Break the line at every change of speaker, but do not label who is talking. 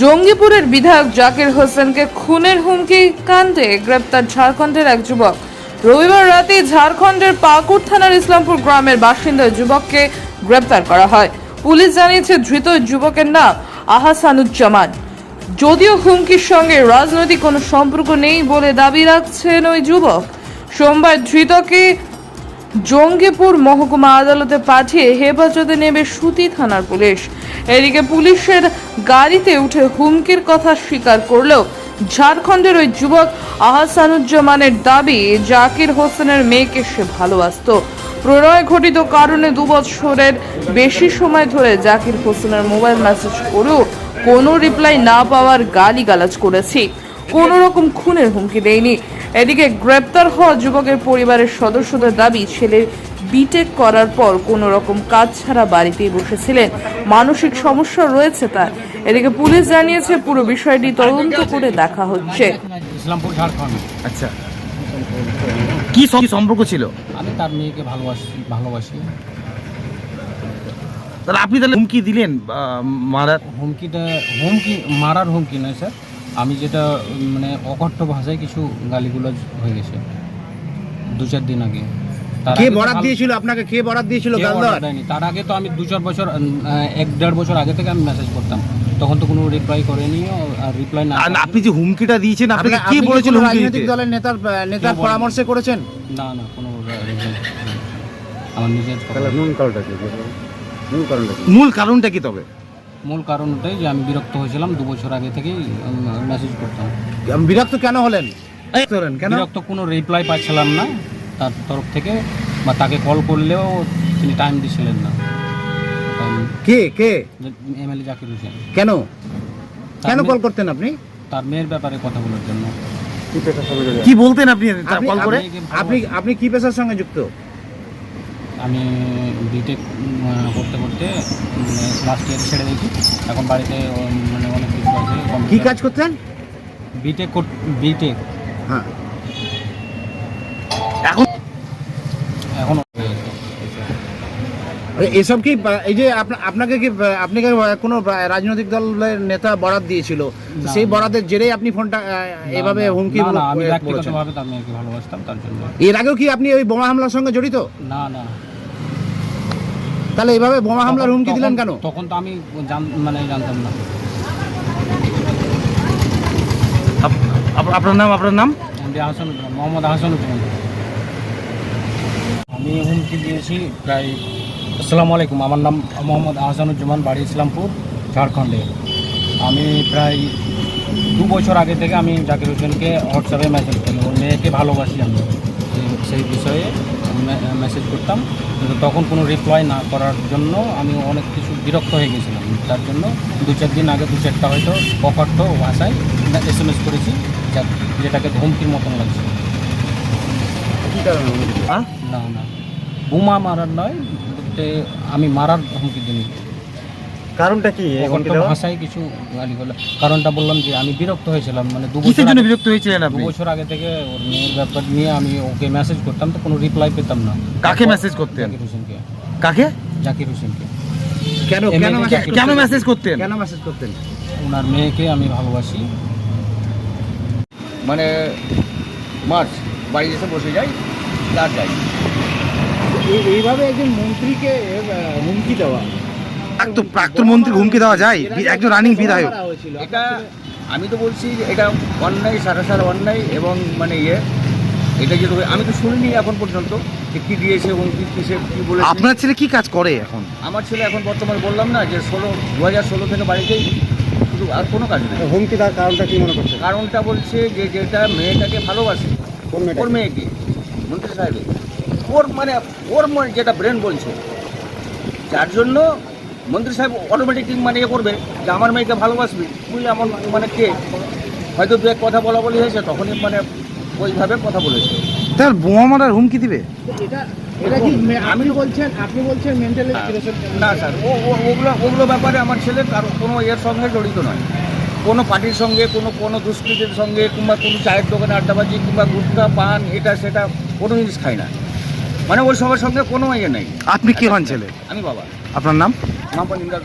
জঙ্গিপুরের বিধায়ক জাকির হোসেনকে খুনের হুমকি কাণ্ডে গ্রেপ্তার ঝাড়খণ্ডের এক যুবক। রবিবার রাতে ঝাড়খণ্ডের পাকুড় থানার ইসলামপুর গ্রামের বাসিন্দা যুবককে গ্রেপ্তার করা হয়। পুলিশ জানিয়েছে ধৃত যুবকের নাম আহসানুজ্জামান। যদিও হুমকির সঙ্গে রাজনৈতিক কোনো সম্পর্ক নেই বলে দাবি রাখছেন ওই যুবক। সোমবার ধৃতকে জঙ্গিপুর মহকুমা আদালতে পাঠিয়ে হেফাজতে নেবে সুতি থানার পুলিশ। এদিকে পুলিশের গাড়িতে উঠে হুমকির কথা স্বীকার করলেও ঝাড়খণ্ডের ওই যুবক আহসানুজ্জামানের দাবি জাকির হোসেনের মেয়েকে সে ভালোবাসত। প্রণয় ঘটিত কারণে 2 বছরের বেশি সময় ধরে জাকির হোসেনের মোবাইল মেসেজ করেও কোনো রিপ্লাই না পাওয়ার গালিগালাজ করেছি, কোনো রকম খুনের হুমকি দেয়নি। এদিকে গ্রেপ্তার হওয়া যুবকের পরিবারের সদস্যদের দাবি ছেলের বিটেক করার পর কোনো রকম কাজ ছাড়া বাড়িতেই বসেছিলেন, মানসিক সমস্যা রয়েছে তার। এদিকে পুলিশ জানিয়েছে পুরো বিষয়টি তদন্ত করে দেখা হচ্ছে।
ইসলামপুর ঝাড়খণ্ড।
আচ্ছা, কি সম্পর্ক ছিল?
আমি তার মেয়েকে ভালোবাসি।
তাহলে আপনি তাহলে হুমকি দিলেন মারার?
হুমকি মারার হুমকি নয় স্যার, আমি যেটা মানে অকথ্য ভাষায় কিছু গালিগুলো হয়ে গেছে 2-4 দিন আগে।
কে বরাত দিয়েছিল আপনাকে? কে বরাত দিয়েছিল গাল দেওয়ার?
তার আগে তো আমি 2-4 বছর 1-1.5 বছর আগে থেকে আমি মেসেজ করতাম, তখন তো কোনো রিপ্লাই করেনি। আর রিপ্লাই না,
আপনি যে হুমকিটা দিয়েছেন আপনাকে কে বলেছিল?
রাজনৈতিক দলের নেতার পরামর্শে করেছেন?
না কোনো আমার নিজের
মূল কারণটা কি? তবে
মূল কারণ ওটাই যে আমি বিরক্ত হয়েছিলাম 2 বছর আগে থেকেই মেসেজ করতাম।
বিরক্ত কেন হলেন? কেন
বিরক্ত? কোনো রিপ্লাই পাচ্ছিলাম না তার তরফ থেকে, বা তাকে কল করলেও তিনি টাইম দিছিলেন না।
কে
এমএলএ জাকির হোসেন।
কেন কল করতেন আপনি?
তার মেয়ের ব্যাপারে কথা বলার জন্য।
কি বলতেন আপনি কল করে?
আপনি কি পেশার সঙ্গে যুক্ত?
আমি বিটেক করতে লাস্ট ইয়ার ছেড়ে দিয়েছি, এখন বাড়িতে মানে অনেক কিছু আছে।
কি কাজ করতেন?
বিটেক।
হ্যাঁ,
এখন
এসব কি এই যে আপনাকে কোনো রাজনৈতিক দলের নেতা বরাত দিয়েছিল, সেই বরাতের জেরেই আপনি ফোনটা এভাবে হুমকি?
আমি ব্যক্তিগতভাবে তার মেয়েকে ভালোবাসতাম, তার জন্য।
এর আগেও কি আপনি ওই বোমা হামলার সঙ্গে জড়িত?
না।
তাহলে এইভাবে বোমা হামলার হুমকি দিলেন কেন?
তখন তো আমি জানতাম না।
আপনার নাম?
মোহাম্মদ আহসানুজ্জামান। আমি হুমকি দিয়েছি প্রায়। আসসালামু আলাইকুম, আমার নাম মোহাম্মদ আহসানুজ্জামান, বাড়ি ইসলামপুর, ঝাড়খণ্ডে। আমি প্রায় 2 বছর আগে থেকে আমি জাকির হোসেনকে হোয়াটসঅ্যাপে মেসেজ করি, ওর মেয়েকে ভালোবাসি আমি, সেই বিষয়ে মেসেজ করতাম। কিন্তু তখন কোনো রিপ্লাই না করার জন্য আমি অনেক কিছু বিরক্ত হয়ে গেছিলাম। তার জন্য 2-4 দিন আগে 2-4টা হয়তো অকথ্য ভাষায় SMS করেছি, যেটাকে হুমকির মতন লাগছে। না বোমা মারার নয়, আমি মারার হুমকি দিইনি।
কারণটা কি?
ভাষায় কিছু গালিগুলো। কারণটা বললাম যে আমি বিরক্ত হয়েছিলাম, মানে 2
বিরক্ত হয়েছিলেন আপনি?
2 বছর আগে থেকে ওর মেয়ের ব্যাপার নিয়ে আমি ওকে মেসেজ করতাম, তো কোনো রিপ্লাই পেতাম না।
কাকে মেসেজ করতেন?
জাকির হোসেনকে।
জাকির হোসেনকে।
কেন মেসেজ করতেন?
ওনার মেয়েকে আমি ভালোবাসি।
মানে মার্চ বাড়ি এসে বসে যাই, তার যাই।
এইভাবে একজন মন্ত্রীকে হুমকি দেওয়া,
প্রাক্তন মন্ত্রী হুমকি দেওয়া যায়? একজন রানিং বিধায়ক।
এটা আমি তো বলছি এটা অন্যায়, সারা অন্যায়। এবং মানে এটা যেটা আমি তো শুনিনি এখন পর্যন্ত যে কী দিয়েছে হুমকি, কিসে কী বলে।
আপনার ছেলে কি কাজ করে এখন?
আমার ছেলে এখন বর্তমানে বললাম না যে 2016 থেকে বাড়িতেই, শুধু আর কোনো কাজ নেই।
হুমকি দেওয়ার কারণটা কি মনে করছে?
কারণটা বলছে যে যেটা মেয়েটাকে ভালোবাসে, ওর মেয়েকে, মন্ত্রী সাহেবের, ওর যেটা ব্রেন বলছে, যার জন্য মন্ত্রী সাহেব অটোমেটিক করবে যে আমার মেয়েকে ভালোবাসবি, বুঝলি? আমার কে হয়তো 2 কথা বলি হয়েছে, তখনই ওইভাবে কথা বলেছে।
তাহলে বোমা মারার হুমকি দিবে?
এটা কি আপনি বলছেন মেন্টালি?
না স্যার, ওগুলো ব্যাপারে আমার ছেলে কারো কোনো এর সঙ্গে জড়িত নয়। কোনো পার্টির সঙ্গে, কোনো দুষ্কৃতির সঙ্গে, কিংবা কোনো চায়ের দোকানে আড্ডাবাজি, কিংবা গুটখা পান এটা সেটা কোনো জিনিস খায় না। ওই সবার সঙ্গে কোনো নেই।
আপনি কে হন ছেলে?
আমি বাবা।
আপনার নাম?
নাম ইন্দ্রাদ।